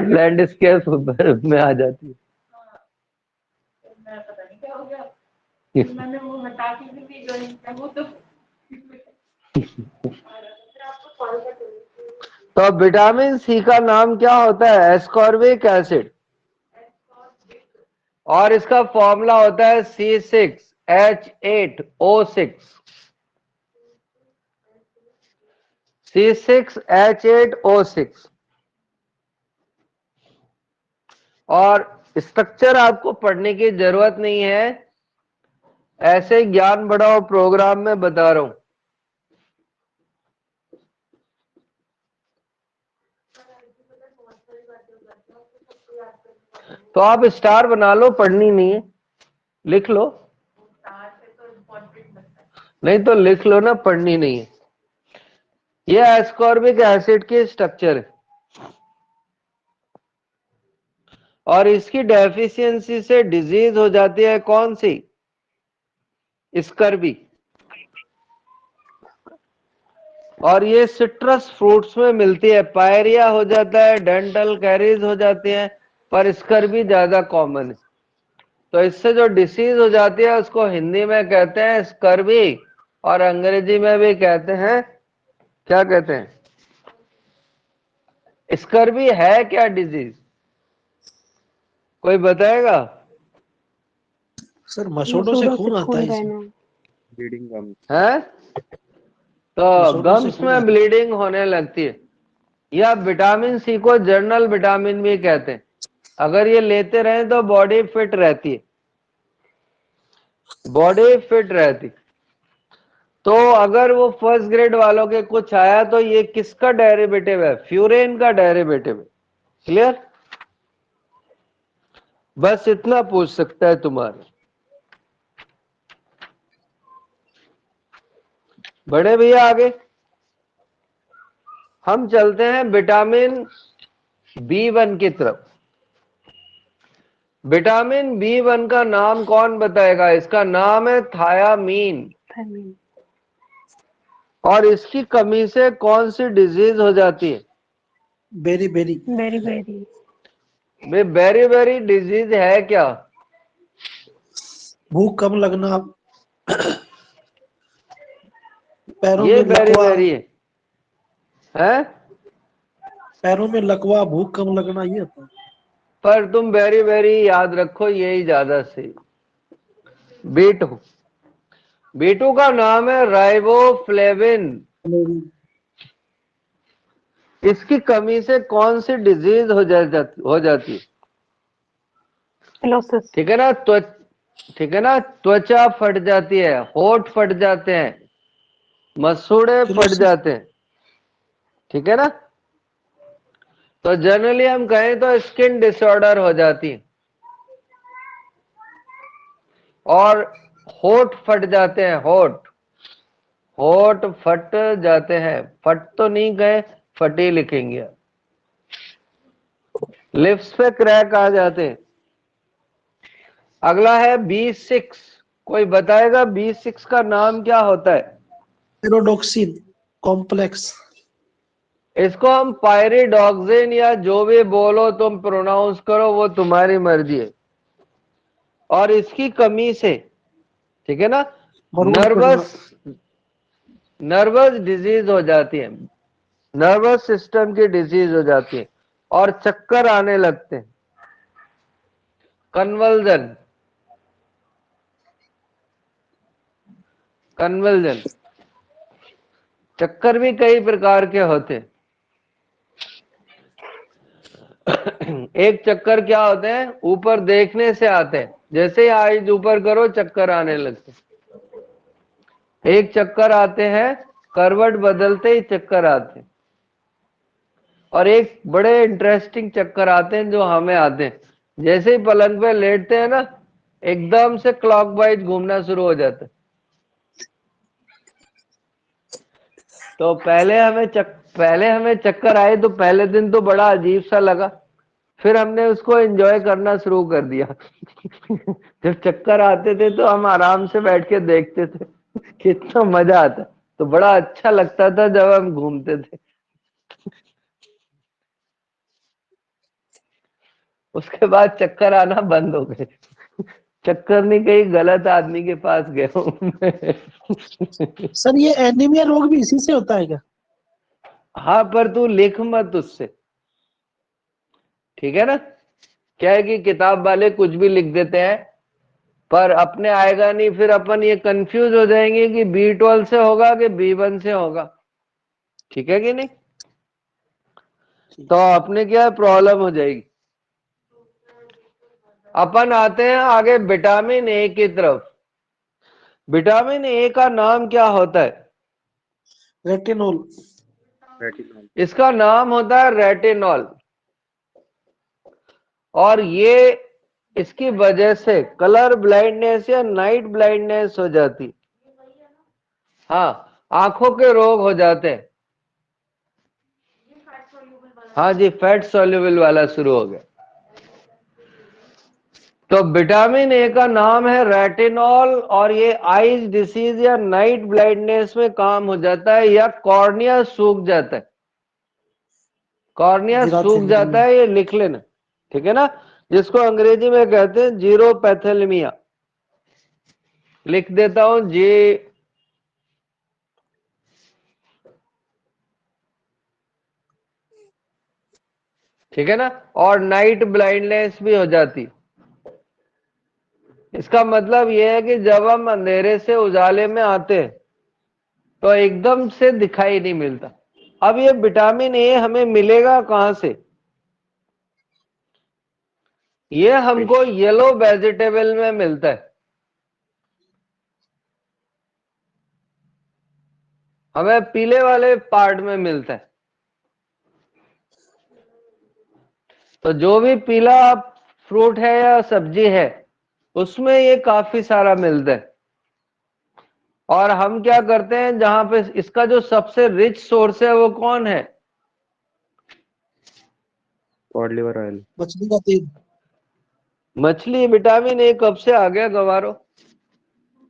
Landscape में आ जाती है। पता नहीं क्या हो गया, मैंने वो हटा के भी ज्वाइन किया वो तो। तो विटामिन सी का नाम क्या होता है? Ascorbic acid. और इसका फॉर्मूला होता है C6H8O6। C6H8O6। और स्ट्रक्चर आपको पढ़ने की जरूरत नहीं है, ऐसे ज्ञान बढ़ाओ प्रोग्राम में बता रहा हूं। तो आप स्टार बना लो, पढ़नी नहीं है, लिख लो। नहीं तो लिख लो ना, पढ़नी नहीं है। ये एस्कॉर्बिक एसिड की स्ट्रक्चर है, और इसकी डेफिशिएंसी से डिजीज हो जाती है कौन सी? स्कर्वी। और ये सिट्रस फ्रूट्स में मिलती है। पायरिया हो जाता है, डेंटल कैरीज हो जाती है, पर स्कर्वी ज्यादा कॉमन है। तो इससे जो डिसीज हो जाती है उसको हिंदी में कहते हैं स्कर्वी, और अंग्रेजी में भी कहते हैं, क्या कहते हैं? स्कर्वी है क्या डिजीज? कोई बताएगा? सर मसोड़ों से खून आता है बहना। ब्लीडिंग गम है? तो मसोड़ों से गम्स खून में आता ब्लीडिंग होने लगती है। या विटामिन सी को जर्नल विटामिन भी कहते हैं। अगर ये लेते रहें तो बॉडी फिट रहती है, बॉडी फिट रहती। तो अगर वो फर्स्ट ग्रेड वालों के कुछ आया तो ये किसका डेरिवेटिव है? फ्यूरेन का डेरिवेटिव है। क्लियर? बस इतना पूछ सकता है तुम्हारे। बड़े भैया आगे हम चलते हैं विटामिन B1 की तरफ। विटामिन B1 का नाम कौन बताएगा? इसका नाम है थायामीन। और इसकी कमी से कौन सी डिजीज हो जाती है? Beriberi very very beriberi disease है क्या? भूख कम लगना, पैरों ये में बेरी लकवा, बेरी है? पैरों में लकवा, भूख कम लगना, ये होता है। पर तुम बेरी बेरी याद रखो, यही ज्यादा सही। बीटू, बीटू का नाम है राइबोफ्लेविन। इसकी कमी से कौन सी डिजीज हो जाती है? फिलोसिस। ठीक है ना? ठीक है ना? त्वचा फट जाती है, होठ फट जाते हैं, मसूड़े फट फिलोसिस जाते हैं। ठीक है ना? तो जनरली हम कहें तो स्किन डिसऑर्डर हो जाती है, और होठ फट जाते हैं। होठ होठ फट जाते हैं। फट तो नहीं गए, फटी लिखेंगे। लिप्स पे क्रैक आ जाते हैं। अगला है B6। कोई बताएगा B6 का नाम क्या होता है? पेरोडोक्सिन कॉम्प्लेक्स। इसको हम पायरिडॉक्सिन या जो भी बोलो तुम प्रोनाउंस करो, वो तुम्हारी मर्जी है। और इसकी कमी से, ठीक है ना, मरोड़ पड़ना, नर्वस डिजीज हो जाती है, नर्वस सिस्टम की डिजीज हो जाती है, और चक्कर आने लगते हैं। Convulsion, convulsion. चक्कर भी कई प्रकार के होते हैं। एक चक्कर क्या होते हैं? ऊपर देखने से आते हैं, जैसे ही आइज ऊपर करो चक्कर आने लगते हैं। एक चक्कर आते हैं, करवट बदलते ही चक्कर आते हैं। और एक बड़े इंटरेस्टिंग चक्कर आते हैं जो हमें आते हैं, जैसे ही पलंग पे लेटते हैं ना, एकदम से क्लॉकवाइज घूमना शुरू हो जाता है। तो पहले हमें चक्कर आए तो पहले दिन तो बड़ा अजीब सा लगा, फिर हमने उसको एंजॉय करना शुरू कर दिया। जब चक्कर आते थे तो हम आराम से बैठ के देखते थे, कितना मजा आता। तो बड़ा अच्छा लगता था जब हम घूमते थे। उसके बाद चक्कर आना बंद हो गए। चक्कर नहीं, कहीं गलत आदमी के पास गया हूं मैं। सर ये एनीमिया रोग भी इसी से होता है क्या? हाँ, पर तू लिख मत उससे, ठीक है ना। क्या है कि किताब वाले कुछ भी लिख देते हैं, पर अपने आएगा नहीं, फिर अपन ये कंफ्यूज हो जाएंगे कि B12 से होगा कि B1 से होगा, ठीक है कि नहीं। तो अपने क्या प्रॉब्लम हो जाएगी। अपन आते हैं आगे विटामिन ए की तरफ। विटामिन ए का नाम क्या होता है? रेटिनोल। इसका नाम होता है रेटिनॉल। और ये इसकी वजह से कलर ब्लाइंडनेस या नाइट ब्लाइंडनेस हो जाती, हाँ, आंखों के रोग हो जाते हैं। हाँ जी, फैट सॉल्युबल वाला शुरू हो गया। तो विटामिन ए का नाम है रेटिनॉल, और ये आईज डिसीज या नाइट ब्लाइंडनेस में काम हो जाता है, या कॉर्निया सूख जाता है। कॉर्निया सूख जाता है, ये लिख लेना, ठीक है ना, जिसको अंग्रेजी में कहते हैं जीरोपैथेलेमिया। लिख देता हूं जी, ठीक है ना। और नाइट ब्लाइंडनेस भी हो जाती। इसका मतलब यह है कि जब हम अंधेरे से उजाले में आते हैं तो एकदम से दिखाई नहीं मिलता। अब ये विटामिन ए हमें मिलेगा कहां से? ये हमको येलो वेजिटेबल में मिलता है। हमें पीले वाले पार्ट में मिलता है। तो जो भी पीला फ्रूट है या सब्जी है, उसमें ये काफी सारा मिलता है। और हम क्या करते हैं, जहां पे इसका जो सबसे रिच सोर्स है वो कौन है? Cod liver oil. मछली का तेल। मछली। विटामिन ए कब से आ गया गवारो?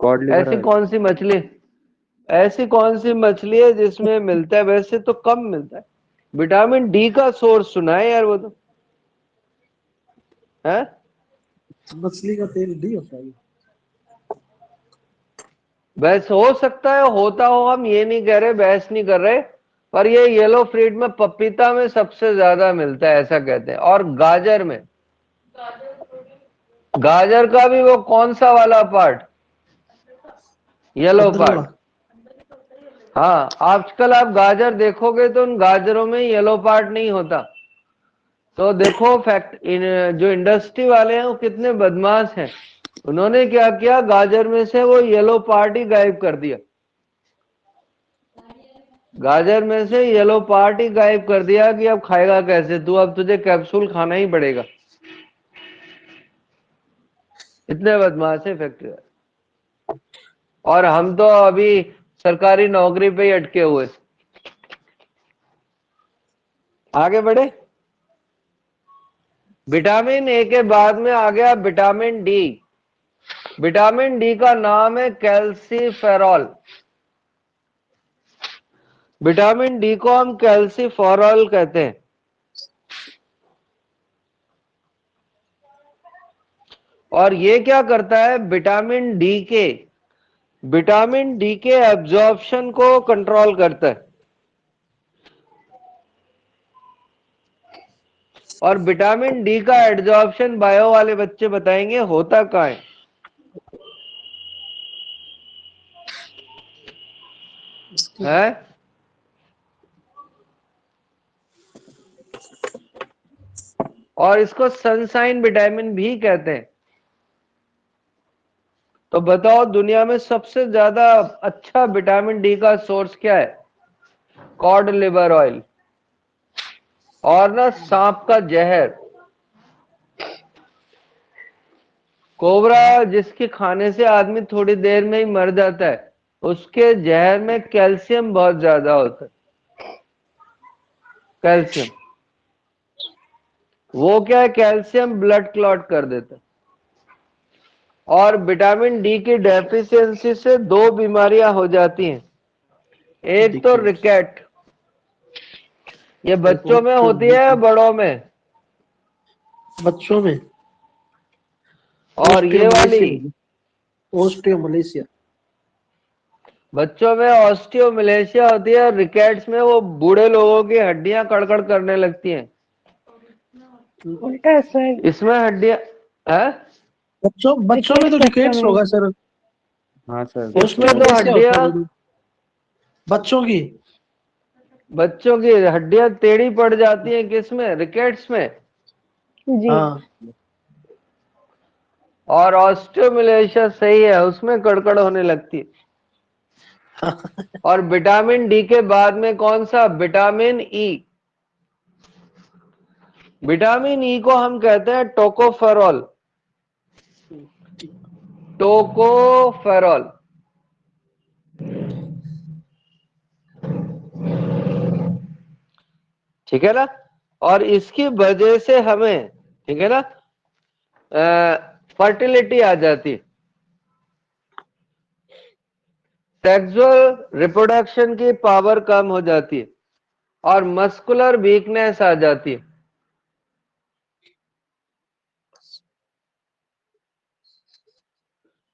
कॉड लिवर ऐसी ऑयल। कौन सी मछली, ऐसी कौन सी मछली है जिसमें मिलता है? वैसे तो कम मिलता है। विटामिन डी का सोर्स सुना है यार वो तो है। मछली का तेल डी होता है। बहस हो सकता है, होता हो, हम ये नहीं कह रहे, बहस नहीं कर रहे, पर ये येलो फ्रूट में, पपीता में सबसे ज्यादा मिलता है ऐसा कहते हैं, और गाजर में। गाजर का भी वो कौन सा वाला पार्ट? येलो अंदर वाला। पार्ट। हाँ, आजकल आप गाजर देखोगे तो उन गाजरों में येलो पार्ट नहीं होता। तो देखो जो इंडस्ट्री वाले हैं वो कितने बदमाश हैं। उन्होंने क्या किया, गाजर में से वो येलो पार्ट ही गायब कर दिया। गाजर में से येलो पार्ट ही गायब कर दिया कि अब खाएगा कैसे तू, अब तुझे कैप्सूल खाना ही पड़ेगा। इतने बदमाश है फैक्ट्री। और हम तो अभी सरकारी नौकरी पे ही अटके हुए। आगे बढ़े। विटामिन ए के बाद में आ गया विटामिन डी। विटामिन डी का नाम है कैल्सीफेरॉल। विटामिन डी को हम कैल्सीफेरॉल कहते हैं। और ये क्या करता है, विटामिन डी के एब्जॉर्प्शन को कंट्रोल करता है। और विटामिन डी का एब्जॉर्प्शन बायो वाले बच्चे बताएंगे होता कहाँ है। है? और इसको सनशाइन विटामिन भी कहते हैं। तो बताओ दुनिया में सबसे ज्यादा अच्छा विटामिन डी का सोर्स क्या है? Cod liver oil. और ना सांप का जहर, कोबरा जिसके खाने से आदमी थोड़ी देर में ही मर जाता है, उसके जहर में कैल्शियम बहुत ज्यादा होता है। कैल्शियम, वो क्या है, कैल्शियम ब्लड क्लॉट कर देता है। और विटामिन डी की डेफिशिएंसी से दो बीमारियां हो जाती हैं। एक तो रिकेट, ये बच्चों में होती है या बड़ों में? बच्चों में और ये वाली ऑस्टियो मलेशिया। बच्चों में ऑस्टियोमलेशिया होती है, रिकेट्स में वो बूढ़े लोगों की हड्डियां कड़कड़ करने लगती हैं। उल्टा है सर। इसमें हड्डियां है, बच्चों में तो Rickets रिकेट्स बच्चों में। होगा सर। हाँ सर। इसमें ऑस्टियो तो मलेशिया होता है हड्डियां, बड़ी। बच्चों की हड्डियां टेढ़ी पड़ जाती हैं किसमें, रिकेट्स में। जी। हाँ और ऑस्टियोमलेशिया सही है, उसमें कड़कड़ होने लगती है। और विटामिन डी के बाद में कौन सा, विटामिन ई। विटामिन ई को हम कहते हैं टोकोफेरॉल। टोकोफेरॉल, ठीक है ना। और इसकी वजह से हमें, ठीक है ना, फर्टिलिटी आ जाती, सेक्सुअल रिप्रोडक्शन की पावर कम हो जाती है और मस्कुलर वीकनेस आ जाती है।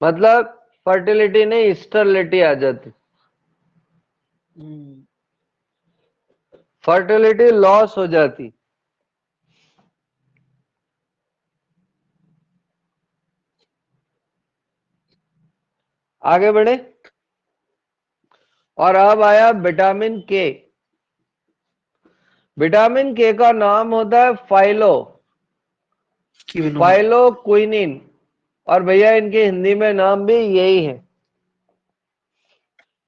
मतलब फर्टिलिटी नहीं, स्टरलिटी आ जाती, फर्टिलिटी लॉस हो जाती। आगे बढ़े। और अब आया विटामिन के। विटामिन के का नाम होता है फाइलोक्विनिन। और भैया इनके हिंदी में नाम भी यही है।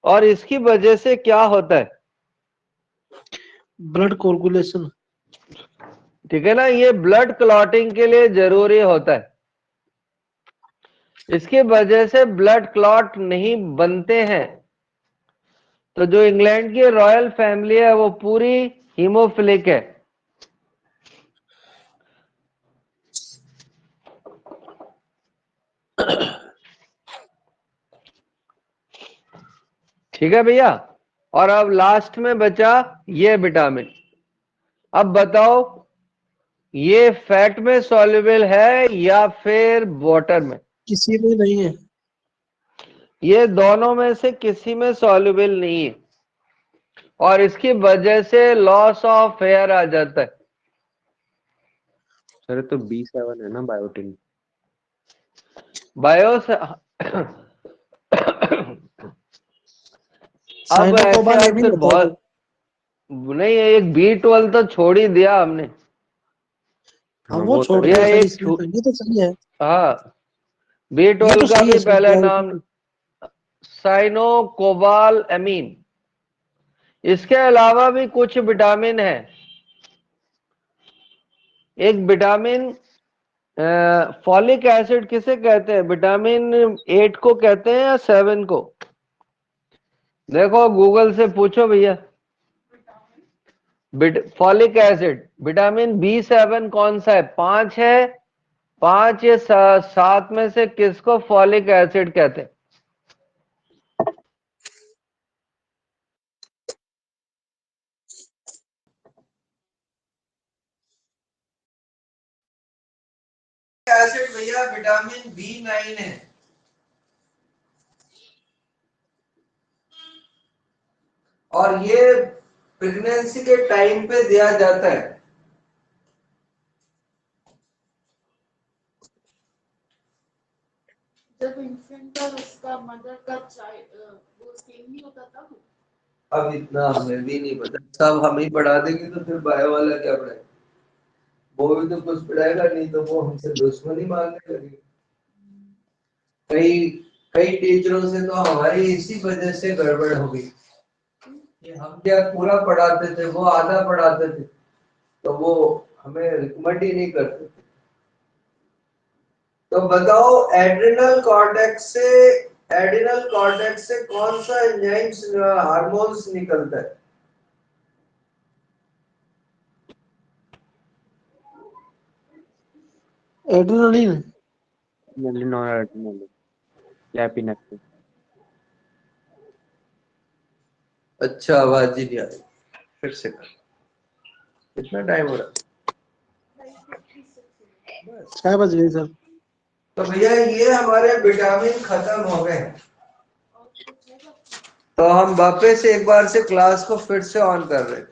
और इसकी वजह से क्या होता है, ब्लड कोगुलेशन। ठीक है ना, ये ब्लड क्लॉटिंग के लिए जरूरी होता है। इसकी वजह से ब्लड क्लॉट नहीं बनते हैं। तो जो इंग्लैंड की रॉयल फैमिली है वो पूरी हीमोफिलिक है। ठीक है भैया। और अब लास्ट में बचा ये विटामिन। अब बताओ ये फैट में सॉल्युबल है या फिर वाटर में। किसी में नहीं है। ये दोनों में से किसी में सॉल्युबल नहीं है और इसकी वजह से लॉस ऑफ हेयर आ जाता है। सर तो B7 है ना बायोटिन। बायो से अब ऐसे साइनोकोबाल आपसे एमिन होता है। बहुत नहीं, एक B12 तो छोड़ ही दिया हमने। हम हाँ वो वो तो छोड़ यह दिया सर, एक इसमें तो ये तो सही है। हाँ, ये तो B12 का सही है भी सर, पहला नाम बायोटिन। साइनोकोबाल एमीन। इसके अलावा भी कुछ विटामिन है। एक विटामिन फॉलिक एसिड किसे कहते हैं, विटामिन 8 को कहते हैं या 7 को। देखो गूगल से पूछो भैया। फॉलिक एसिड विटामिन B7 कौन सा है, 5 है, 5 या 7 में से किसको फॉलिक एसिड कहते हैं। एसिड भैया विटामिन B9 है। और ये प्रेगनेंसी के टाइम पे दिया जाता है। जब इन्फेंट और उसका मदर का वो सेम नहीं होता तब। अब इतना हमें भी नहीं पता, सब हम ही पढ़ा देंगे तो फिर बायो वाला क्या पढ़ाएगा। वो भी तो कुछ पढ़ाएगा नहीं तो वो हमसे दुश्मनी मांगने लगेगा। कई कई टीचरों से तो हमारी इसी वजह से गड़बड़ हो गई कि हम क्या पूरा पढ़ाते थे, वो आधा पढ़ाते थे, तो वो हमें रिकमेंड ही नहीं करते थे। तो बताओ एड्रिनल कॉर्टेक्स से कौन सा एंजाइम्स हार्मोन्स निकलता है। एड्रेनलिन। नॉन लैपिनेफ्रिन। अच्छा आवाज ही नहीं आ रही, फिर से कर। कितना टाइम हो रहा है। 6 बज गई सर। तो भैया ये हमारे विटामिन खत्म हो गए, तो हम वापस एक बार से क्लास को फिर से ऑन कर रहे हैं।